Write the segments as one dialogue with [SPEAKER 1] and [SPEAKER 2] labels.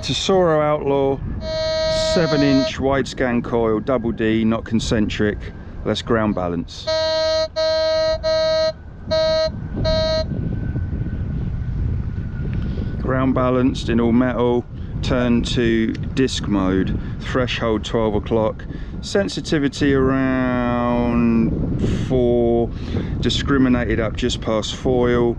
[SPEAKER 1] Tesoro Outlaw, 7-inch wide scan coil, double D, not concentric. Let's ground balance. Ground balanced in all metal, turn to disc mode, threshold 12 o'clock, sensitivity around 4, discriminated up just past foil.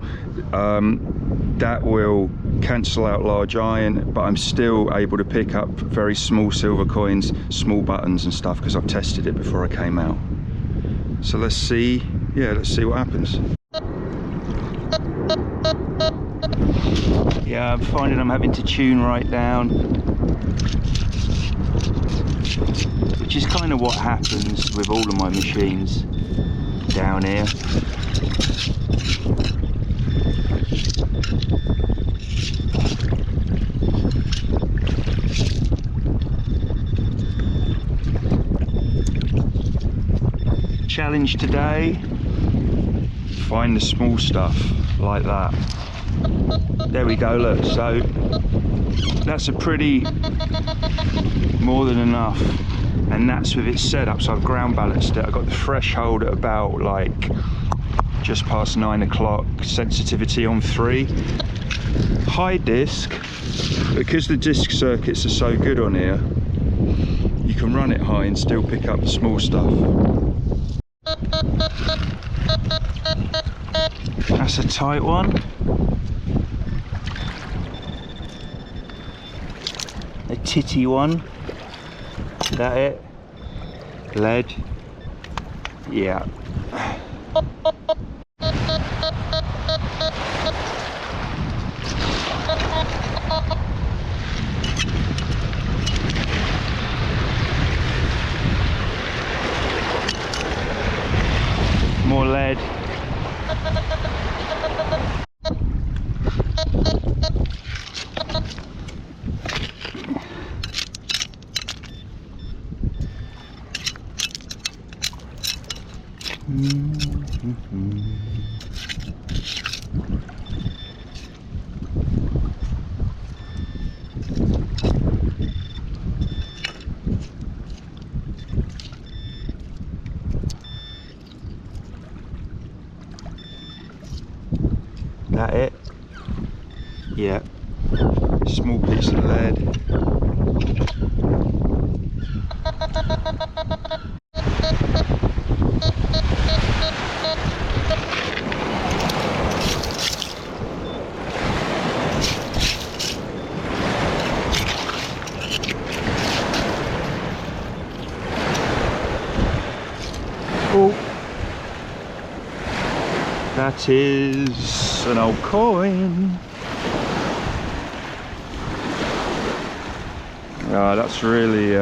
[SPEAKER 1] That will cancel out large iron, but I'm still able to pick up very small silver coins, small buttons and stuff, because I've tested it before I came out. So let's see what happens. Yeah, I'm finding I'm having to tune right down, which is kind of what happens with all of my machines down here. Challenge today, find the small stuff like that. There we go, look, so that's a pretty more than enough, and that's with its setup. So I've ground balanced it. I got the threshold at about like just past 9 o'clock, sensitivity on 3. High disc, because the disc circuits are so good on here, you can run it high and still pick up the small stuff. That's a tight one. A titty one. Is that it? Lead. Yeah. More lead. That it? Yeah. Small piece of lead. Oh, that is an old coin. That's really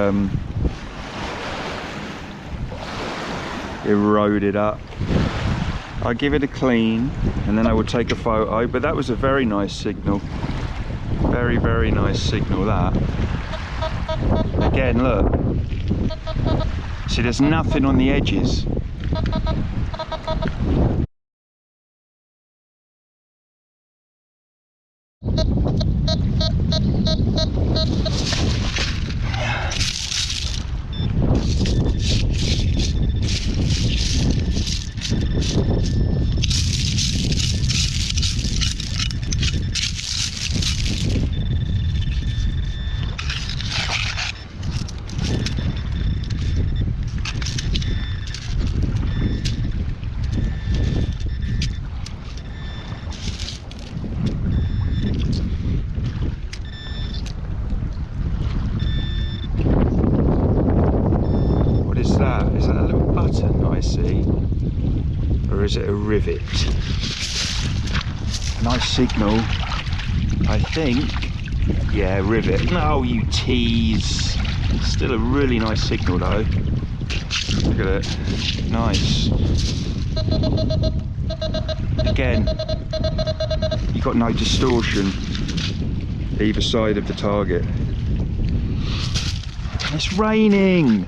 [SPEAKER 1] eroded up. I give it a clean and then I would take a photo, but that was a very nice signal. Very, very nice signal, that. Again, look. See, there's nothing on the edges. Is that a little button I see? Or is it a rivet? Nice signal, I think. Yeah, rivet. No, you tease. Still a really nice signal though. Look at it. Nice. Again, you got no distortion either side of the target. It's raining.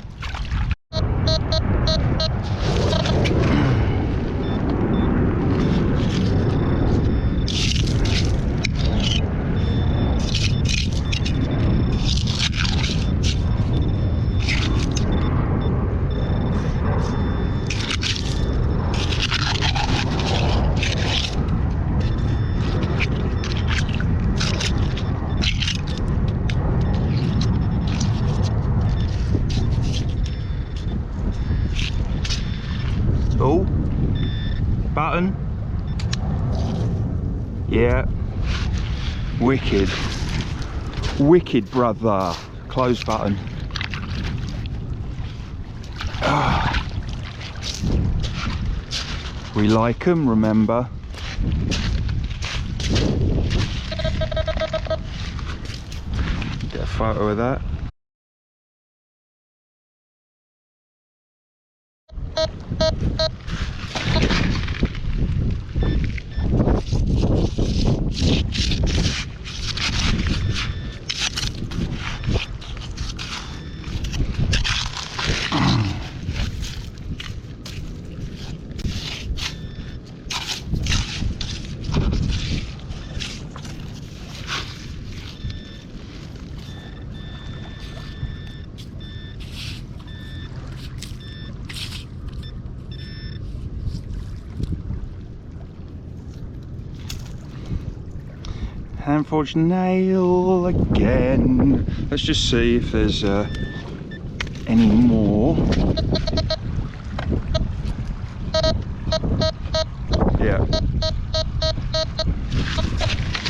[SPEAKER 1] Yeah. Wicked. Wicked, brother. Close button. Ah. We like them, remember. Get a photo of that. Hand-forged nail again. Let's just see if there's any more. Yeah,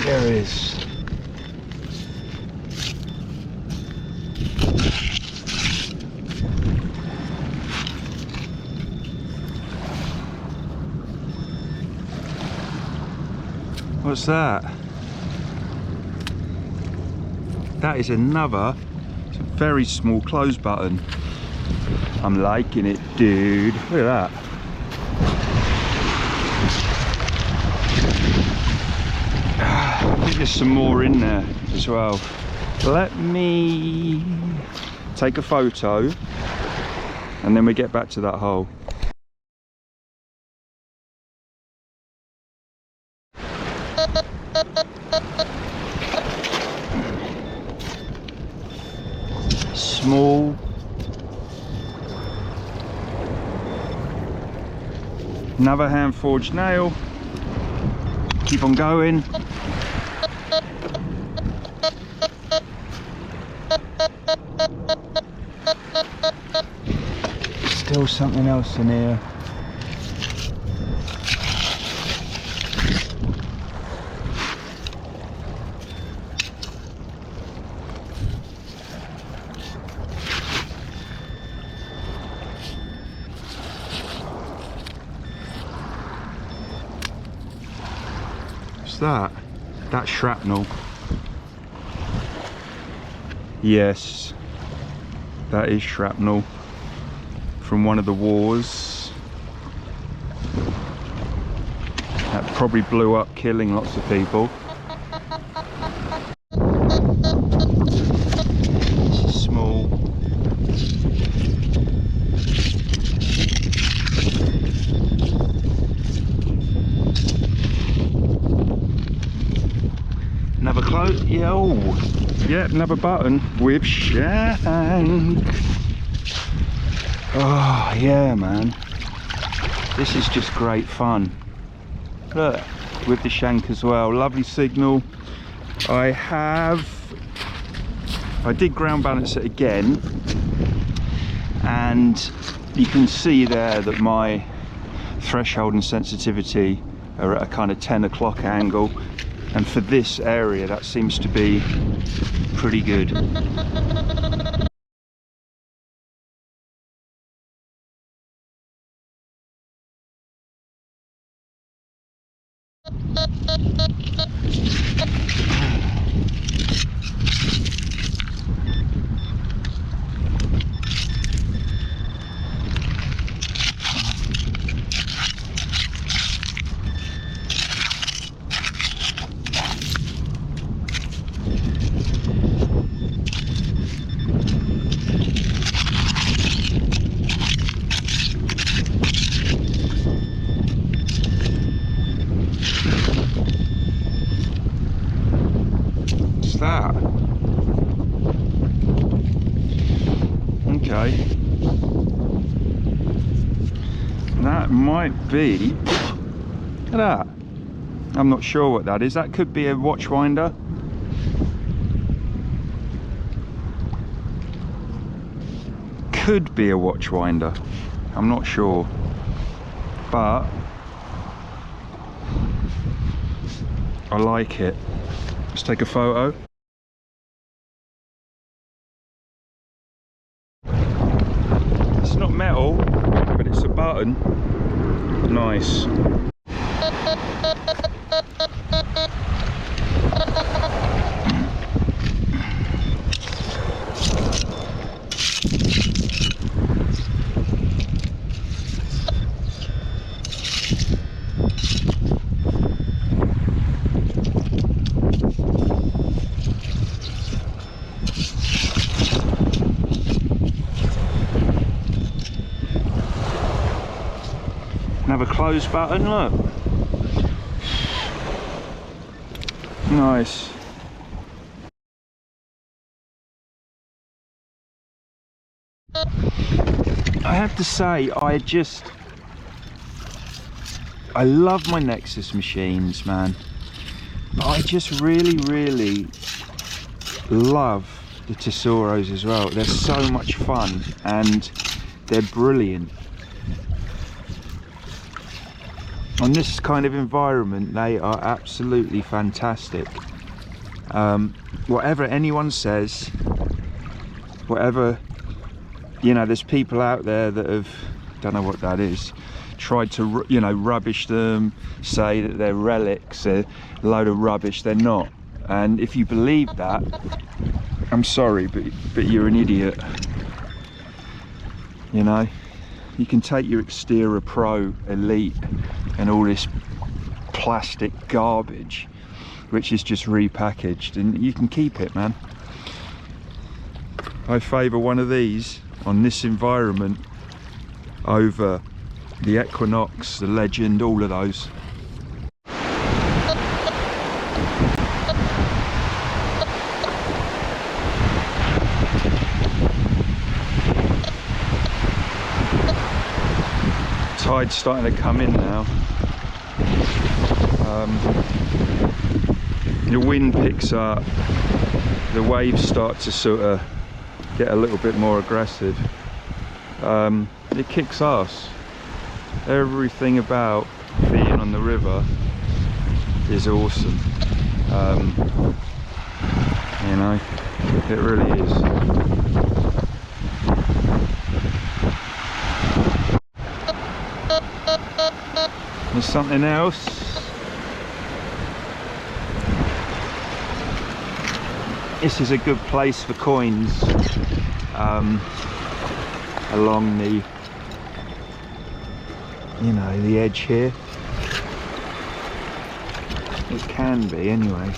[SPEAKER 1] there is. What's that? That is another very small close button. I'm liking it, dude. Look at that. I think there's some more in there as well. Let me take a photo and then we get back to that hole. Small. Another hand forged nail. Keep on going. Still something else in here. That? That's shrapnel. Yes, that is shrapnel from one of the wars. That probably blew up, killing lots of people. This is small. Another close, yo, yeah, another button with shank. Oh yeah, man, this is just great fun. Look, with the shank as well, lovely signal. I did ground balance it again, and you can see there that my threshold and sensitivity are at a kind of 10 o'clock angle. And for this area, that seems to be pretty good. That? Okay, that might be, look at that. I'm not sure what that is. That could be a watch winder. Could be a watch winder, I'm not sure, but I like it. Let's take a photo. It's not metal, but it's a button. Nice. Have a close button, look. Nice. I have to say, I love my Nexus machines, man. But I just really love the Tesoros as well. They're so much fun and they're brilliant. On this kind of environment, they are absolutely fantastic. Whatever anyone says, whatever, you know, there's people out there that have, don't know what that is, tried to, you know, rubbish them, say that they're relics, they're a load of rubbish. They're not. And if you believe that, I'm sorry, but you're an idiot. You know, you can take your Xterra Pro Elite and all this plastic garbage, which is just repackaged, and you can keep it, man. I favour one of these on this environment over the Equinox, the Legend, all of those. Tide's starting to come in now. The wind picks up, the waves start to sort of get a little bit more aggressive. It kicks ass. Everything about being on the river is awesome. You know, it really is. There's something else. This is a good place for coins along the, you know, the edge here. It can be anyway.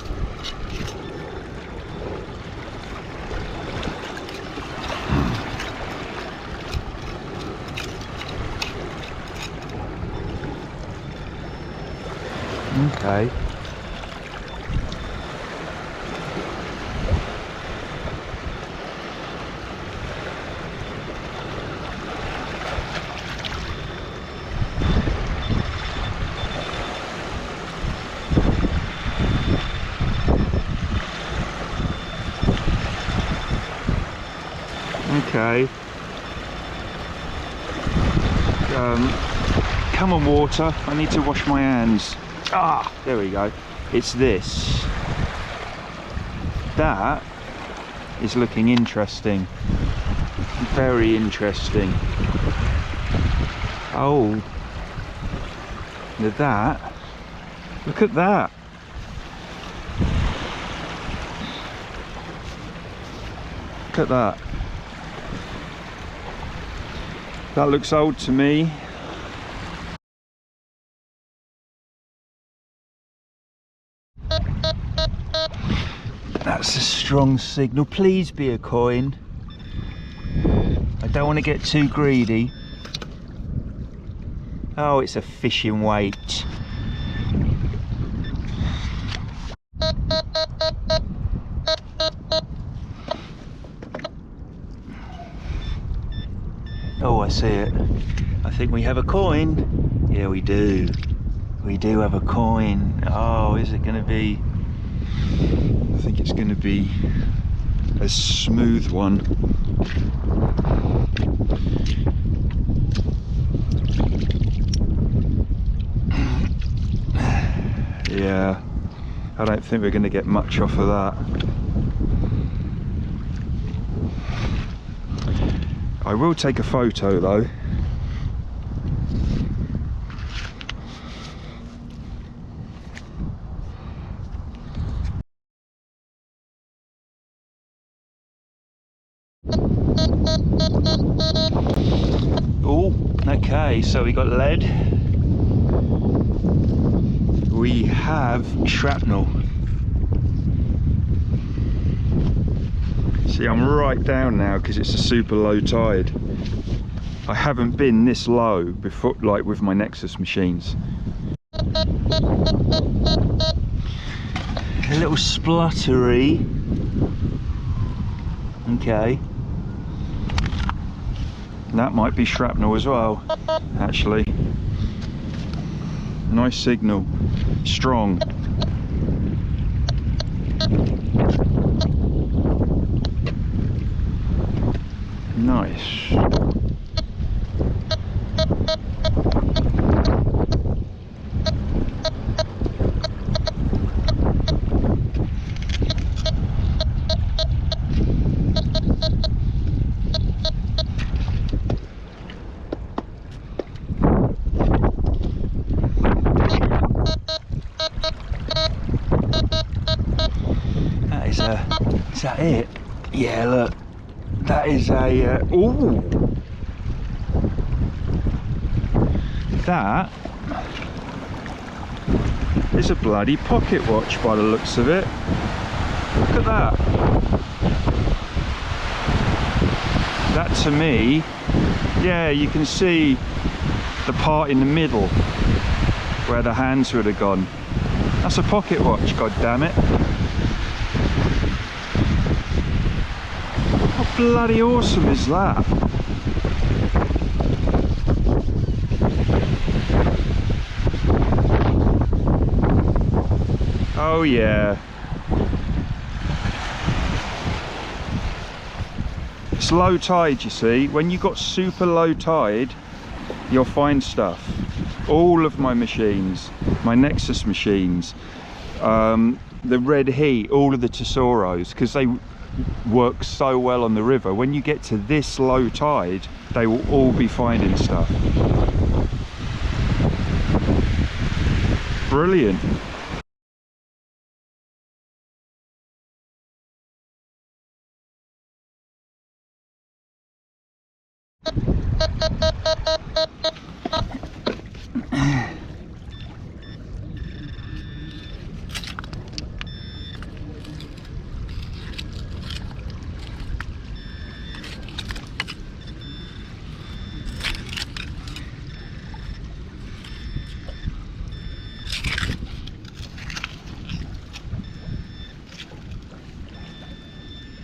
[SPEAKER 1] Okay. Okay. Come on, water. I need to wash my hands. Ah, there we go. It's this. That is looking interesting. Very interesting. Oh. Look at that. Look at that. Look at that. That looks old to me. That's a strong signal. Please be a coin. I don't want to get too greedy. Oh, it's a fishing weight. Oh, I see it. I think we have a coin. Yeah, we do. We do have a coin. Oh, is it going to be... I think it's going to be a smooth one. Yeah. I don't think we're going to get much off of that. I will take a photo though. Oh, okay, so we got lead. We have shrapnel. See, I'm right down now because it's a super low tide. I haven't been this low before, like with my Nexus machines. A little spluttery. Okay. That might be shrapnel as well, actually. Nice signal. Strong. Nice. Is that it? Yeah, look. That is a... ooh! That is a bloody pocket watch by the looks of it. Look at that. That to me, yeah, you can see the part in the middle where the hands would have gone. That's a pocket watch, god damn it. How bloody awesome is that? Oh yeah. It's low tide, you see. When you got super low tide, you'll find stuff. All of my machines, my Nexus machines, the Red Heat, all of the Tesoros, because they work so well on the river. When you get to this low tide, they will all be finding stuff. Brilliant.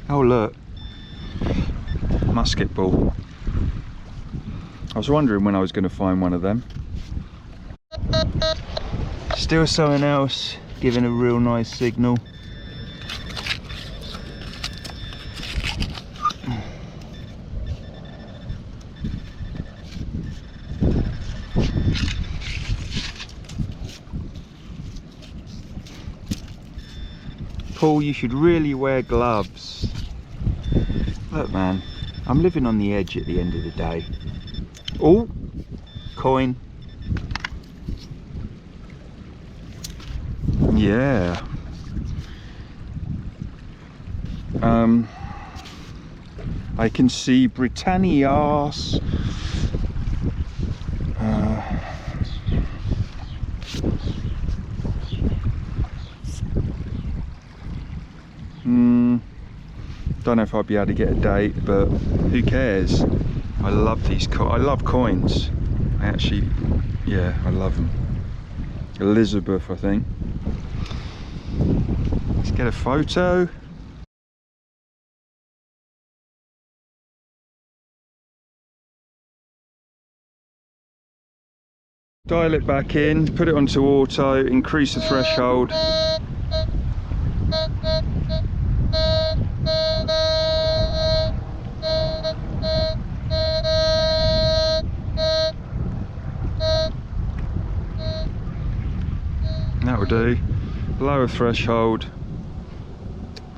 [SPEAKER 1] Oh look, musket ball. I was wondering when I was going to find one of them. Still something else, giving a real nice signal. Paul, you should really wear gloves. Look man, I'm living on the edge at the end of the day. Oh, coin. Yeah. I can see Britannias. Don't know if I'll be able to get a date, but who cares? I love these I love coins. I actually, yeah, I love them. Elizabeth, I think. Let's get a photo. Dial it back in, put it onto auto, increase the threshold. That will do. lower threshold,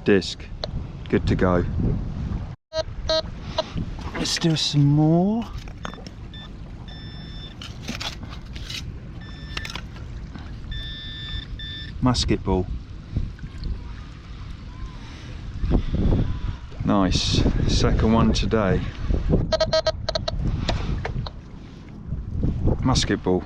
[SPEAKER 1] disc, good to go. Let's do some more. Musket ball. Nice, second one today. Musket ball.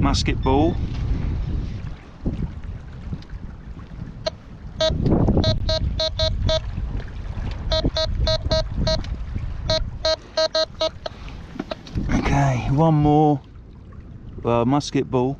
[SPEAKER 1] Musket ball. Okay, one more musket ball.